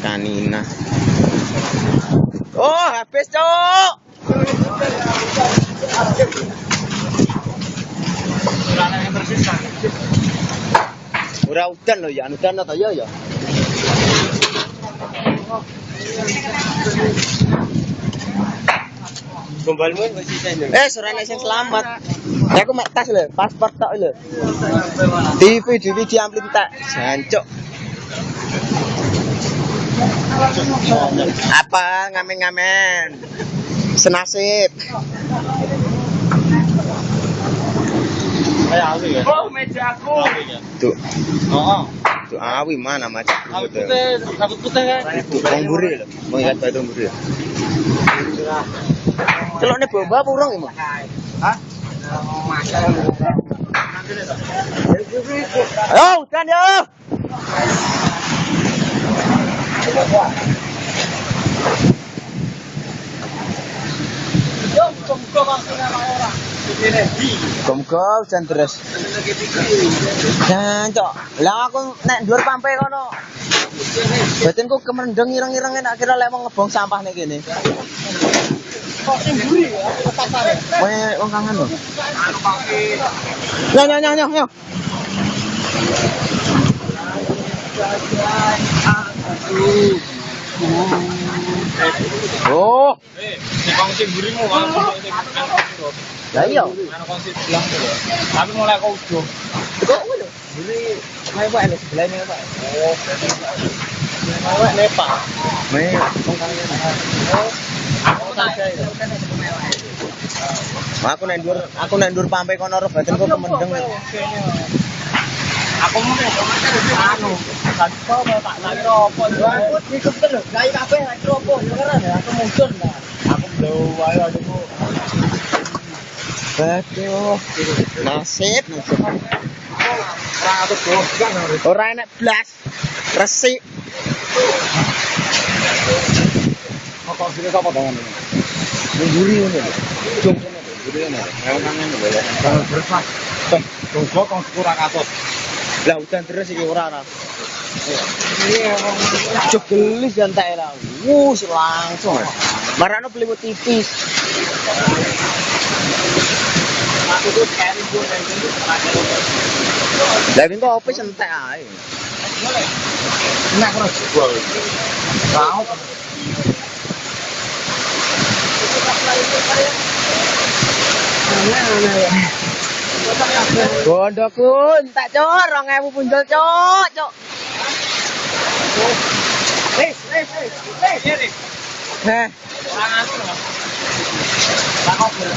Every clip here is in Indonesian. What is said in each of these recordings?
Kanina. Oh, habis, Cuk. Ora udan lho ya, udan ta ya. Gombalmu wis sisen. Sorane sing selamat. Aku mek tas lho, paspor tok lho. TV diamplin tak, jancuk. Apa ngamen-ngamen? Senasib. Kayak awi ya. Oh, mejaku. Tuh. Heeh. Tuh awi mana macam Sabut putih kan. Wong mburi lho. Mau ingat batu mburi. Celokne bomba apa urung iki, Hah? Ayo, udan yo. Muga udan terus. Jancuk. Lah aku nek dhuwur pampe kono. Batinku kemendeng ireng-ireng nek kira lek wong ngebong sampah nek kene. Kok sing mburi ya pasare. Wong kangen lho. Nyo. Oh, Wong sing mburimu wae lah iya. ana konsi bilang lho. Tapi mulai kok udah. Kok lho. Mburi mewah lho sebelah mewah. Oh, mewah nepa. Wong kangen. Aku nek ndur pampe kono ro batinku kemendeng. Aku mau anu, kan kok tak lagi opo yo. Ikut lho, gawe kabeh lagi opo yo keren ya, aku muncul lah. Aku belum wae adikku. Aduh, nasib. Ora aku dogan. Ora enek blas. Resik. Apa sih apa dengan ini? Mburi ngono lho. Jong ngono lho, mburi ngono. Nang kangen lho ya. Jangan bersah. Tunggu kong kurang atus. Lah udan terus iki ora. Iya, Cuk gelis jantai lah. Wus langsung. Marano pelimut tipis. aku tuh carry gue kayak gini. Lah ini kok opo sentek ae. Enak terus gol. Mau. Bondoku entak cok 2000 punjul cok.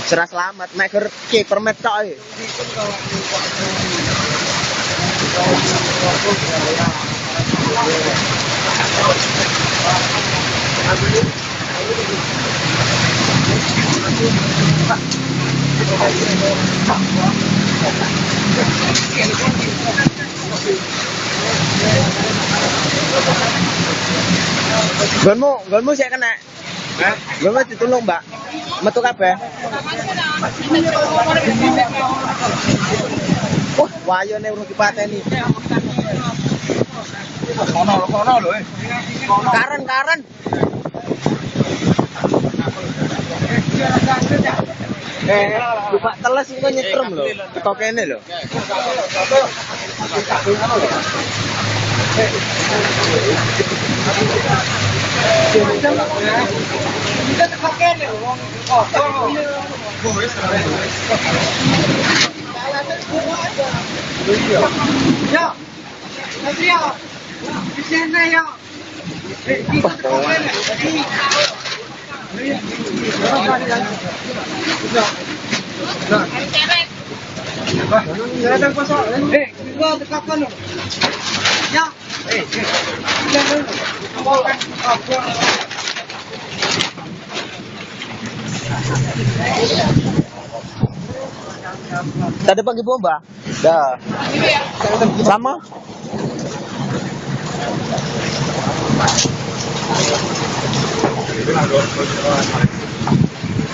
Serah selamat maker kiper metok ae. Gonmu sik kena. Gonmu ditulung, Mbak. Metu kabeh. Wah, wayone urung dipateni. Kono lho. Karen. Lupa teles itu nyetrem lho. Teko kene lho. Kita teko kene wong kosong. Ya. Nanti ya. Di sini ya. Kita teko kene. Tadi pagi bomba? Dah. Sama? Itu